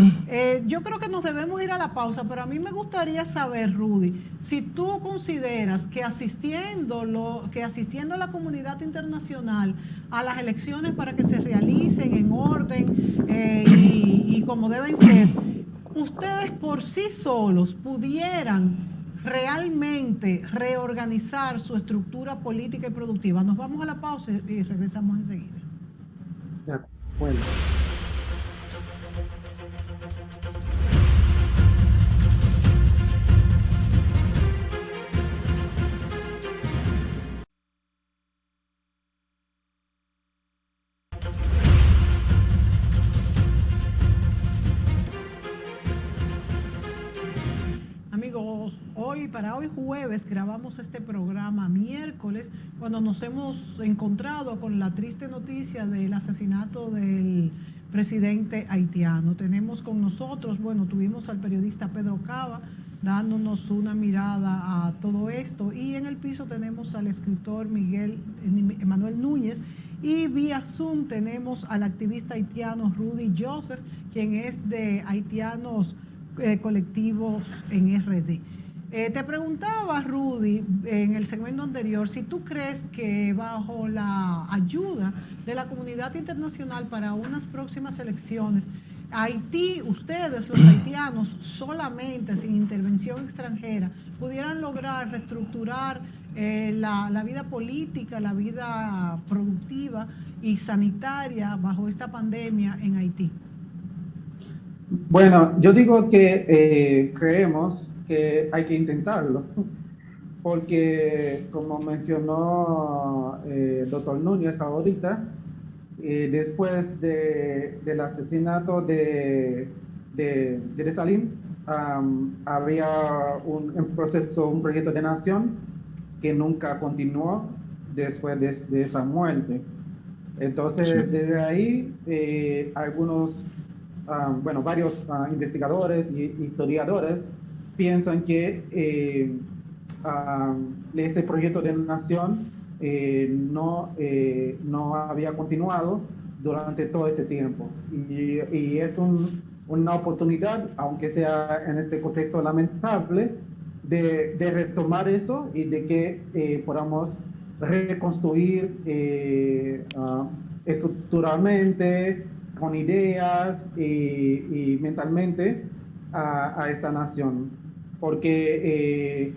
[SPEAKER 1] Yo creo que nos debemos ir a la pausa, pero a mí me gustaría saber, Rudy, si tú consideras que asistiendo a la comunidad internacional a las elecciones para que se realicen en orden y como deben ser, ustedes por sí solos pudieran realmente reorganizar su estructura política y productiva. Nos vamos a la pausa y regresamos enseguida.
[SPEAKER 3] De acuerdo.
[SPEAKER 1] Amigos, para hoy jueves grabamos este programa miércoles, cuando nos hemos encontrado con la triste noticia del asesinato del presidente haitiano. Tenemos con nosotros, tuvimos al periodista Pedro Cava dándonos una mirada a todo esto, y en el piso tenemos al escritor Emanuel Núñez, y vía Zoom tenemos al activista haitiano Rudy Joseph, quien es de Haitianos Colectivos en RD. Te preguntaba, Rudy, en el segmento anterior, si tú crees que bajo la ayuda de la comunidad internacional para unas próximas elecciones, Haití, ustedes, los haitianos, solamente sin intervención extranjera, pudieran lograr reestructurar la vida política, la vida productiva y sanitaria bajo esta pandemia en Haití.
[SPEAKER 3] Bueno, yo digo que creemos que hay que intentarlo, porque como mencionó el doctor Núñez ahorita, después del asesinato de Salim, había un proyecto de nación que nunca continuó después de esa muerte. Entonces, sí, desde ahí, varios investigadores y historiadores piensan que ese proyecto de nación no había continuado durante todo ese tiempo. Y es una oportunidad, aunque sea en este contexto lamentable, de retomar eso y de que podamos reconstruir estructuralmente, con ideas y mentalmente a esta nación, porque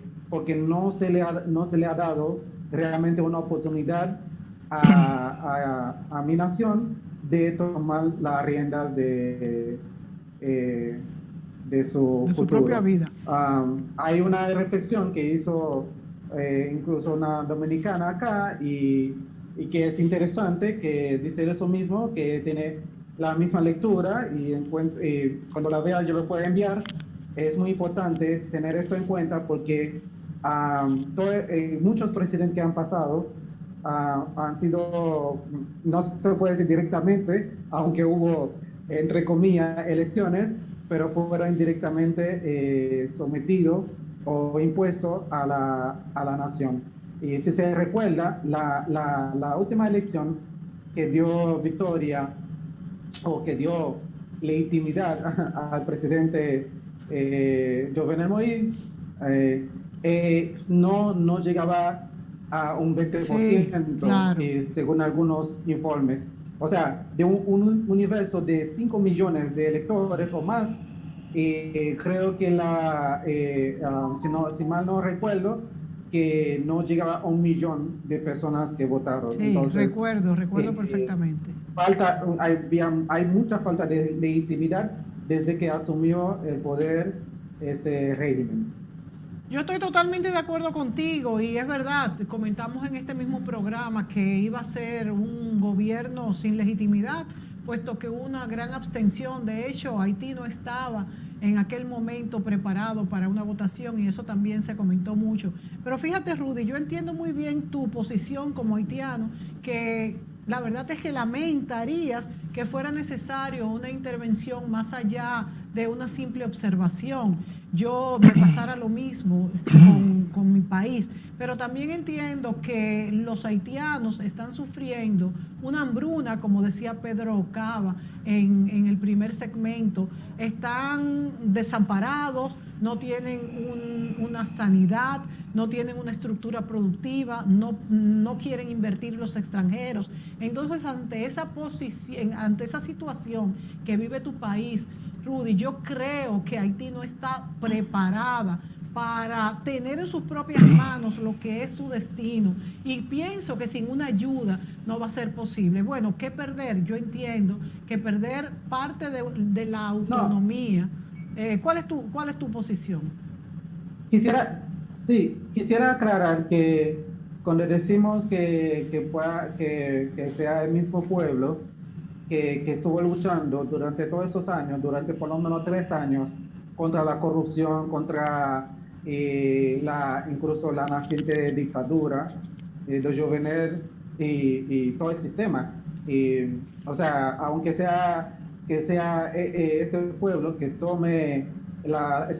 [SPEAKER 3] no se le ha dado realmente una oportunidad a mi nación de tomar las riendas de su
[SPEAKER 1] propia vida.
[SPEAKER 3] Hay una reflexión que hizo incluso una dominicana acá y que es interesante, que dice eso mismo, que tiene la misma lectura y cuando la vea yo lo puedo enviar. Es muy importante tener eso en cuenta porque muchos presidentes que han pasado han sido, no se puede decir directamente, aunque hubo, entre comillas, elecciones, pero fueron indirectamente sometidos o impuestos a la nación. Y si se recuerda, la última elección que dio victoria o que dio legitimidad al presidente Jovenel Moïse, no llegaba a un 20%,
[SPEAKER 1] sí, claro,
[SPEAKER 3] según algunos informes. O sea, de un universo de 5 millones de electores o más, creo que si mal no recuerdo, que no llegaba a 1 millón de personas que votaron.
[SPEAKER 1] Sí,
[SPEAKER 3] Entonces,
[SPEAKER 1] recuerdo perfectamente.
[SPEAKER 3] Hay mucha falta de legitimidad desde que asumió el poder este régimen.
[SPEAKER 1] Yo estoy totalmente de acuerdo contigo y es verdad, comentamos en este mismo programa que iba a ser un gobierno sin legitimidad, puesto que hubo una gran abstención. De hecho, Haití no estaba en aquel momento preparado para una votación y eso también se comentó mucho. Pero fíjate, Rudy, yo entiendo muy bien tu posición como haitiano, que la verdad es que lamentarías que fuera necesario una intervención más allá de una simple observación. Yo me pasara lo mismo con mi país, pero también entiendo que los haitianos están sufriendo una hambruna, como decía Pedro Cava en el primer segmento, están desamparados, no tienen una sanidad, no tienen una estructura productiva, no quieren invertir los extranjeros. Entonces, ante esa situación que vive tu país, Rudy, yo creo que Haití no está preparada para tener en sus propias manos lo que es su destino. Y pienso que sin una ayuda no va a ser posible. Bueno, ¿qué perder? Yo entiendo que perder parte de la autonomía. No. ¿Cuál es tu posición?
[SPEAKER 3] Quisiera aclarar que cuando decimos que sea el mismo pueblo que estuvo luchando durante todos esos años, durante por lo menos 3 años, contra la corrupción, contra incluso la naciente dictadura de Jovenel y todo el sistema. O sea, aunque sea este pueblo que tome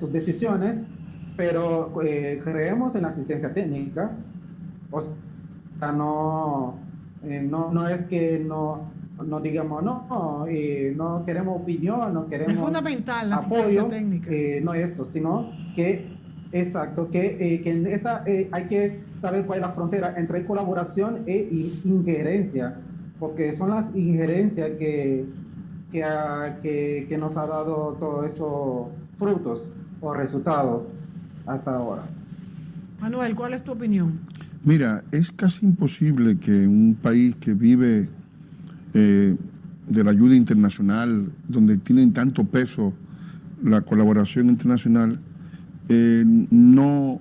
[SPEAKER 3] sus decisiones, pero creemos en la asistencia técnica. O sea, no es que no digamos no queremos opinión, no queremos
[SPEAKER 1] es fundamental la
[SPEAKER 3] apoyo,
[SPEAKER 1] asistencia técnica.
[SPEAKER 3] No eso, sino que en esa hay que saber cuál es la frontera entre colaboración e injerencia, porque son las injerencias que nos ha dado todos esos frutos o resultados hasta ahora.
[SPEAKER 1] Manuel, ¿cuál es tu opinión?
[SPEAKER 4] Mira, es casi imposible que un país que vive de la ayuda internacional, donde tienen tanto peso la colaboración internacional, no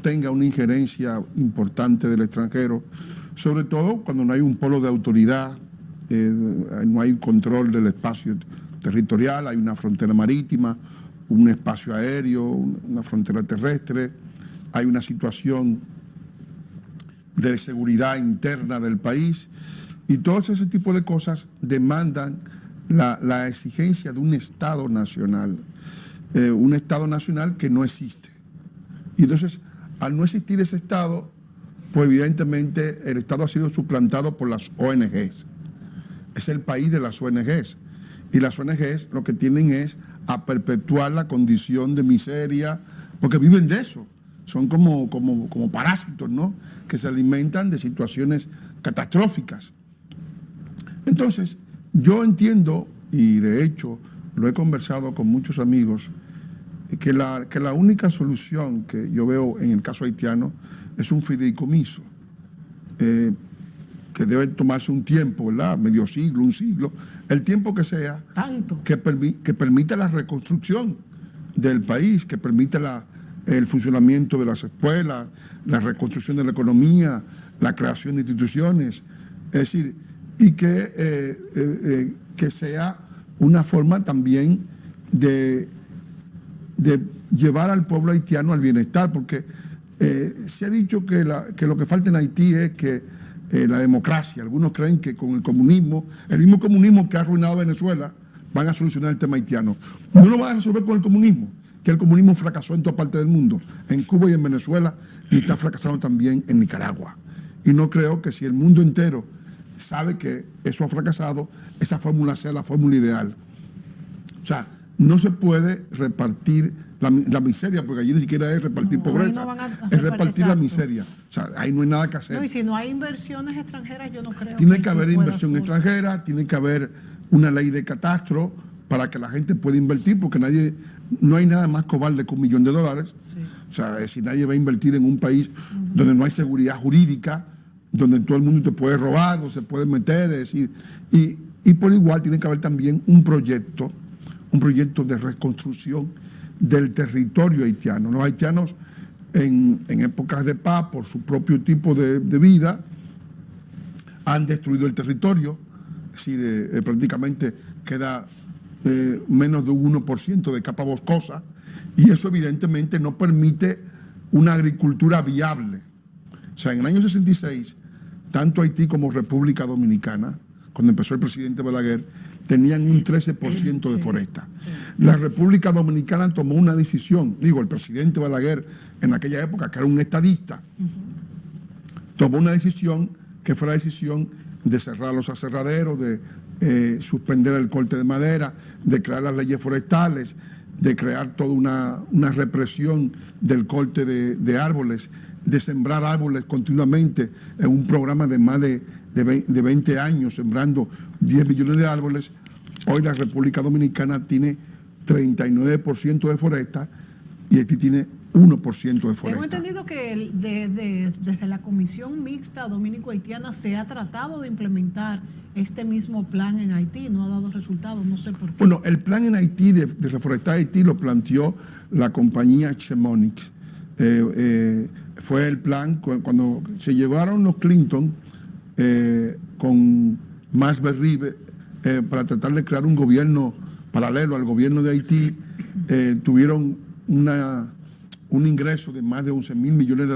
[SPEAKER 4] tenga una injerencia importante del extranjero, sobre todo cuando no hay un polo de autoridad, no hay control del espacio territorial, hay una frontera marítima, un espacio aéreo, una frontera terrestre, hay una situación de seguridad interna del país. Y todo ese tipo de cosas demandan la exigencia de un Estado nacional que no existe. Y entonces, al no existir ese Estado, pues evidentemente el Estado ha sido suplantado por las ONGs. Es el país de las ONGs. Y las ONGs lo que tienen es a perpetuar la condición de miseria, porque viven de eso. Son como parásitos, ¿no? Que se alimentan de situaciones catastróficas. Entonces, yo entiendo, y de hecho lo he conversado con muchos amigos, que la única solución que yo veo en el caso haitiano es un fideicomiso, que debe tomarse un tiempo, ¿verdad? Medio siglo, un siglo, el tiempo que sea,
[SPEAKER 1] tanto
[SPEAKER 4] que permita la reconstrucción del país, que permita el funcionamiento de las escuelas, la reconstrucción de la economía, la creación de instituciones, es decir, y que sea una forma también de llevar al pueblo haitiano al bienestar, porque se ha dicho que lo que falta en Haití es que la democracia. Algunos creen que con el mismo comunismo que ha arruinado Venezuela, van a solucionar el tema haitiano. No lo van a resolver con el comunismo, que el comunismo fracasó en toda parte del mundo, en Cuba y en Venezuela, y está fracasando también en Nicaragua. Y no creo que si el mundo entero sabe que eso ha fracasado, esa fórmula sea la fórmula ideal. O sea, no se puede repartir la miseria, porque allí ni siquiera es repartir pobreza, es repartir la miseria. O sea, ahí no hay nada que hacer.
[SPEAKER 1] No, y si no hay inversiones extranjeras, yo no creo.
[SPEAKER 4] Tiene que haber inversión extranjera, tiene que haber una ley de catastro, para que la gente pueda invertir, porque no hay nada más cobarde que $1 millón.
[SPEAKER 1] Sí.
[SPEAKER 4] O sea, si nadie va a invertir en un país donde no hay seguridad jurídica, donde todo el mundo te puede robar, o se puede meter, es decir, y por igual tiene que haber también un proyecto de reconstrucción del territorio haitiano. Los haitianos en épocas de paz, por su propio tipo de vida, han destruido el territorio, es decir, prácticamente queda menos de un 1% de capa boscosa, y eso evidentemente no permite una agricultura viable. O sea, en el año 66, tanto Haití como República Dominicana, cuando empezó el presidente Balaguer, tenían un 13% de foresta. La República Dominicana tomó una decisión, el presidente Balaguer en aquella época, que era un estadista, tomó una decisión que fue la decisión de cerrar los aserraderos, de suspender el corte de madera, de crear las leyes forestales, de crear toda una represión del corte de árboles, de sembrar árboles continuamente en un programa de más de 20 años, sembrando 10 millones de árboles. Hoy la República Dominicana tiene 39% de foresta y Haití tiene 1% de foresta.
[SPEAKER 1] Tengo entendido que desde la Comisión Mixta Dominico-Haitiana se ha tratado de implementar este mismo plan en Haití, no ha dado resultados, no sé por qué.
[SPEAKER 4] Bueno, el plan en Haití, de reforestar Haití, lo planteó la compañía Chemonic. Fue el plan cuando se llegaron los Clinton con Max Berribe para tratar de crear un gobierno paralelo al gobierno de Haití. Tuvieron un ingreso de más de $11 mil millones.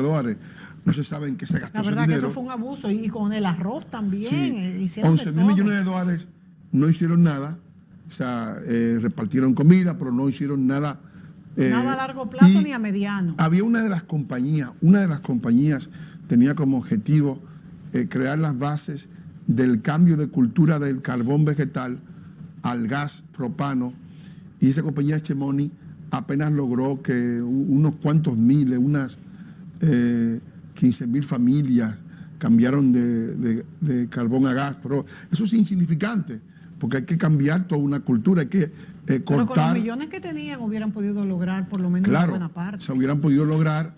[SPEAKER 4] No se sabe en qué se gastó ese dinero.
[SPEAKER 1] La verdad que eso fue un abuso, y con el arroz también.
[SPEAKER 4] Sí, $11 mil millones no hicieron nada. O sea, repartieron comida, pero no hicieron nada.
[SPEAKER 1] Nada a largo plazo ni a mediano.
[SPEAKER 4] Había una de las compañías tenía como objetivo crear las bases del cambio de cultura del carbón vegetal al gas propano, y esa compañía Chemoni apenas logró que unos cuantos miles, unas 15,000 familias cambiaron de carbón a gas, pero eso es insignificante, porque hay que cambiar toda una cultura, hay que cortar.
[SPEAKER 1] Pero con los millones que tenían hubieran podido lograr por lo menos una buena parte.
[SPEAKER 4] Se hubieran podido lograr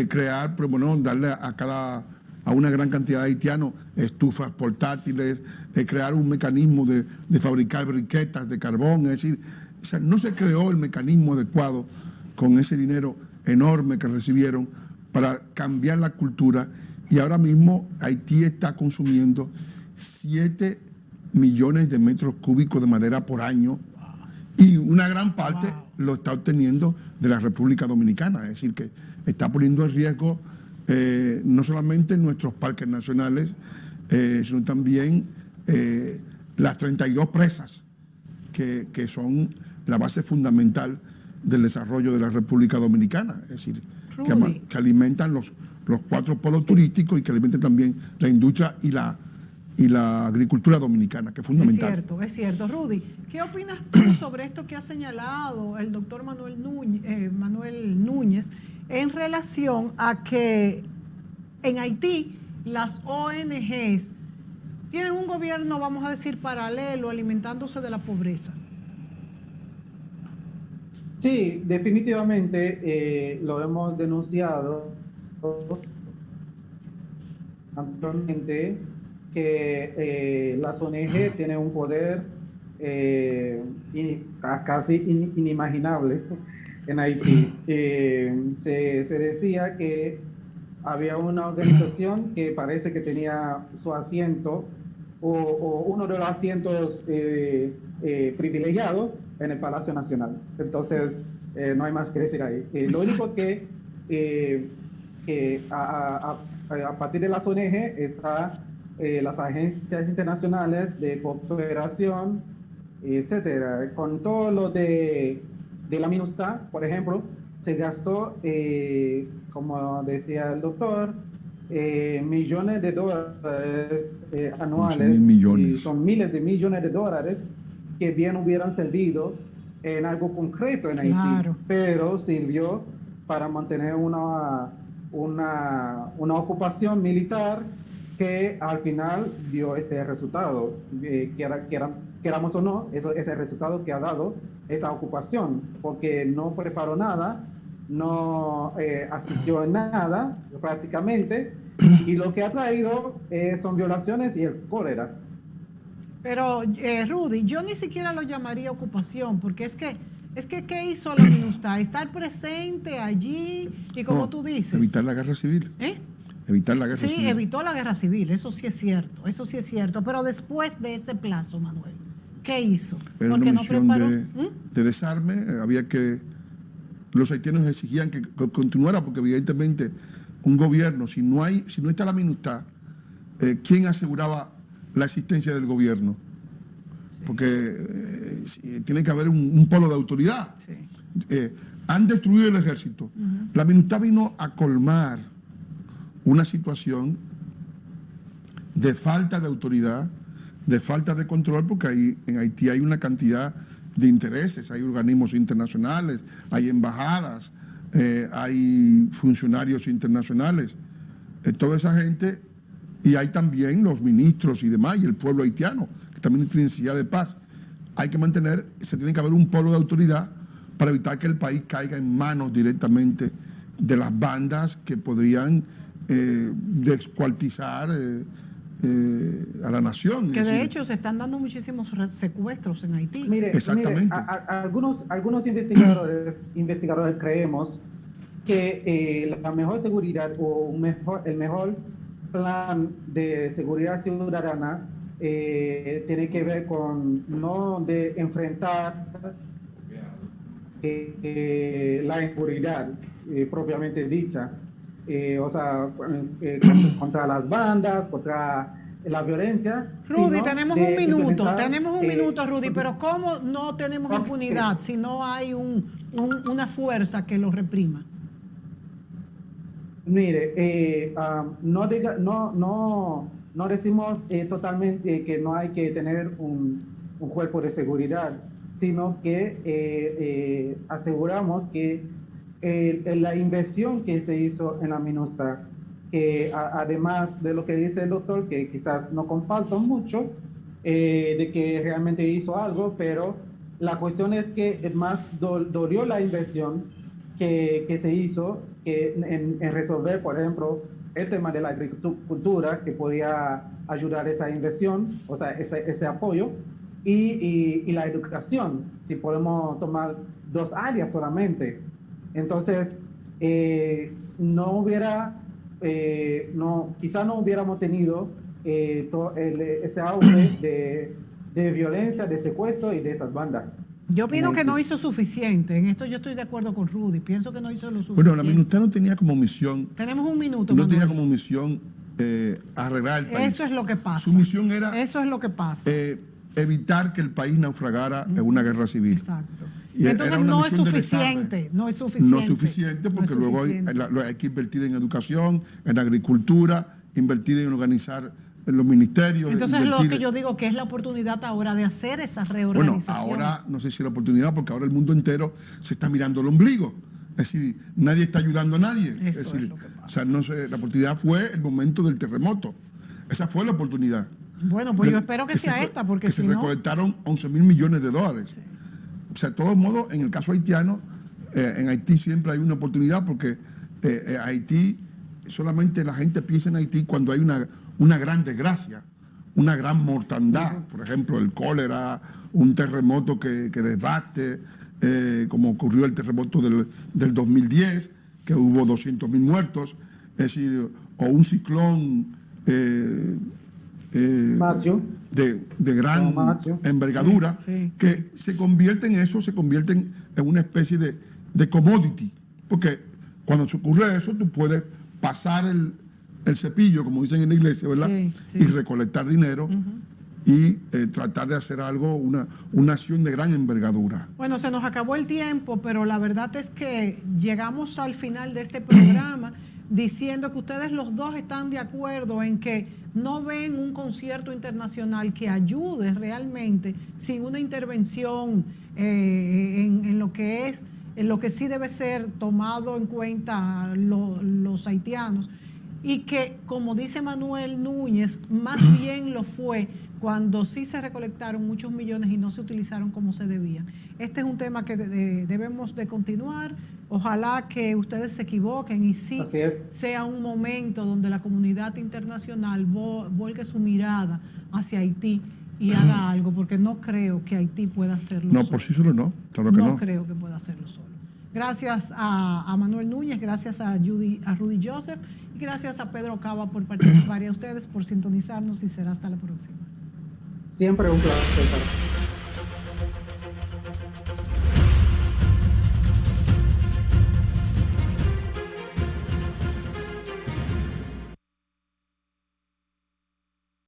[SPEAKER 4] crear, pero bueno, darle a una gran cantidad de haitianos estufas portátiles, crear un mecanismo de fabricar briquetas de carbón, es decir, o sea, no se creó el mecanismo adecuado con ese dinero enorme que recibieron para cambiar la cultura, y ahora mismo Haití está consumiendo 7 millones de metros cúbicos de madera por año, y una gran parte lo está obteniendo de la República Dominicana, es decir, que está poniendo en riesgo no solamente nuestros parques nacionales, sino también las 32 presas que son la base fundamental del desarrollo de la República Dominicana, es decir, que alimentan los 4 polos turísticos, y que alimentan también la industria y la agricultura dominicana, que es fundamental.
[SPEAKER 1] Es cierto. Rudy, ¿qué opinas tú sobre esto que ha señalado el doctor Manuel Núñez en relación a que en Haití las ONGs tienen un gobierno, vamos a decir, paralelo, alimentándose de la pobreza?
[SPEAKER 3] Sí, definitivamente lo hemos denunciado anteriormente, que las ONG tienen un poder casi inimaginable en Haití. Se decía que había una organización que parece que tenía su asiento o uno de los asientos privilegiados en el Palacio Nacional. Entonces, no hay más que decir ahí. Lo único que a partir de las ONG está las agencias internacionales de cooperación, etcétera. Con todo lo de la MINUSTAH, por ejemplo, se gastó, como decía el doctor, millones de dólares anuales, y son miles de millones de dólares que bien hubieran servido en algo concreto en Haití, pero sirvió para mantener una ocupación militar que al final dio este resultado, queramos o no, eso es el resultado que ha dado esta ocupación, porque no preparó nada, no asistió en nada prácticamente, y lo que ha traído son violaciones y el cólera.
[SPEAKER 1] Pero, Rudy, yo ni siquiera lo llamaría ocupación, porque es que ¿qué hizo la MINUSTAH? Estar presente allí y como tú dices.
[SPEAKER 4] Evitar la guerra civil. Evitar la guerra civil.
[SPEAKER 1] Sí, evitó la guerra civil, eso sí es cierto. Pero después de ese plazo, Manuel, ¿qué hizo?
[SPEAKER 4] Era
[SPEAKER 1] Porque
[SPEAKER 4] una
[SPEAKER 1] no
[SPEAKER 4] misión
[SPEAKER 1] preparó.
[SPEAKER 4] de desarme, había que. Los haitianos exigían que continuara, porque evidentemente un gobierno, si no está la MINUSTAH, ¿quién aseguraba la existencia del gobierno? Porque tiene que haber un polo de autoridad.
[SPEAKER 1] Sí.
[SPEAKER 4] Han destruido el ejército. La MINUSTAH vino a colmar una situación de falta de autoridad, de falta de control, porque ahí, en Haití hay una cantidad de intereses, hay organismos internacionales, hay embajadas, hay funcionarios internacionales, toda esa gente, y hay también los ministros y demás, y el pueblo haitiano, que también tiene necesidad de paz. Hay que mantener, se tiene que haber un polo de autoridad para evitar que el país caiga en manos directamente de las bandas que podrían descuartizar a la nación.
[SPEAKER 1] Que de hecho se están dando muchísimos secuestros en Haití.
[SPEAKER 3] Exactamente. Algunos investigadores creemos que la mejor seguridad o el mejor plan de seguridad ciudadana tiene que ver con no de enfrentar la inseguridad propiamente dicha, o sea, contra las bandas, contra la violencia.
[SPEAKER 1] Rudy, tenemos un minuto, Rudy, pero ¿cómo no tenemos impunidad si no hay una fuerza que lo reprima?
[SPEAKER 3] Mire, no decimos totalmente que no hay que tener un cuerpo de seguridad, sino que aseguramos que la inversión que se hizo en la MINUSTAH, que además de lo que dice el doctor, que quizás no comparto mucho, de que realmente hizo algo, pero la cuestión es que más dolió la inversión que se hizo en resolver, por ejemplo, el tema de la agricultura, que podía ayudar esa inversión, o sea, ese apoyo, y la educación, si podemos tomar dos áreas solamente. Entonces, quizá no hubiéramos tenido ese auge de violencia, de secuestro y de esas bandas.
[SPEAKER 1] Yo opino que no hizo suficiente. En esto yo estoy de acuerdo con Rudy. Pienso que no hizo lo suficiente.
[SPEAKER 4] Bueno, la MINUSTAH no tenía como misión.
[SPEAKER 1] Tenemos un minuto.
[SPEAKER 4] No
[SPEAKER 1] Manuel.
[SPEAKER 4] tenía como misión arreglar el país.
[SPEAKER 1] Eso es lo que pasa.
[SPEAKER 4] Su misión era.
[SPEAKER 1] Eso es lo que pasa.
[SPEAKER 4] Evitar que el país naufragara en una guerra civil.
[SPEAKER 1] Exacto.
[SPEAKER 4] Y
[SPEAKER 1] entonces no es suficiente. No es suficiente
[SPEAKER 4] porque luego hay que invertir en educación, en agricultura, invertir en organizar en los ministerios.
[SPEAKER 1] Entonces lo que yo digo que es la oportunidad ahora de hacer esa reorganización.
[SPEAKER 4] Bueno, ahora no sé si es la oportunidad, porque ahora el mundo entero se está mirando el ombligo. Es decir, nadie está ayudando a nadie.
[SPEAKER 1] Eso
[SPEAKER 4] es decir,
[SPEAKER 1] lo que pasa.
[SPEAKER 4] o sea, no sé, la oportunidad fue el momento del terremoto. Esa fue la oportunidad.
[SPEAKER 1] Bueno, pues yo espero que sea esta, porque
[SPEAKER 4] si no... se recolectaron 11 mil millones de dólares.
[SPEAKER 1] Sí.
[SPEAKER 4] O sea, de todos modos, en el caso haitiano, en Haití siempre hay una oportunidad, porque Haití, solamente la gente piensa en Haití cuando hay una gran desgracia, una gran mortandad. Por ejemplo, el cólera, un terremoto que devaste, como ocurrió el terremoto del 2010, que hubo 200.000 muertos, es decir, o un ciclón de gran envergadura, que se convierten en una especie de commodity, porque cuando se ocurre eso, tú puedes pasar el cepillo, como dicen en la iglesia, ¿verdad? Y recolectar dinero y tratar de hacer algo, una acción de gran envergadura.
[SPEAKER 1] Bueno, se nos acabó el tiempo, pero la verdad es que llegamos al final de este programa diciendo que ustedes los dos están de acuerdo en que no ven un concierto internacional que ayude realmente sin una intervención en lo que sí debe ser tomado en cuenta los haitianos. y que, como dice Manuel Núñez, más bien lo fue cuando sí se recolectaron muchos millones y no se utilizaron como se debía. Este es un tema que debemos de continuar. Ojalá que ustedes se equivoquen y sí sea un momento donde la comunidad internacional vuelque su mirada hacia Haití y haga algo, porque no creo que Haití pueda hacerlo
[SPEAKER 4] No,
[SPEAKER 1] solo.
[SPEAKER 4] por sí solo no, claro que no.
[SPEAKER 1] No creo que pueda hacerlo solo. Gracias a Manuel Núñez, gracias a Rudy Joseph y gracias a Pedro Cava por participar y a ustedes por sintonizarnos y será hasta la próxima.
[SPEAKER 3] Siempre un placer.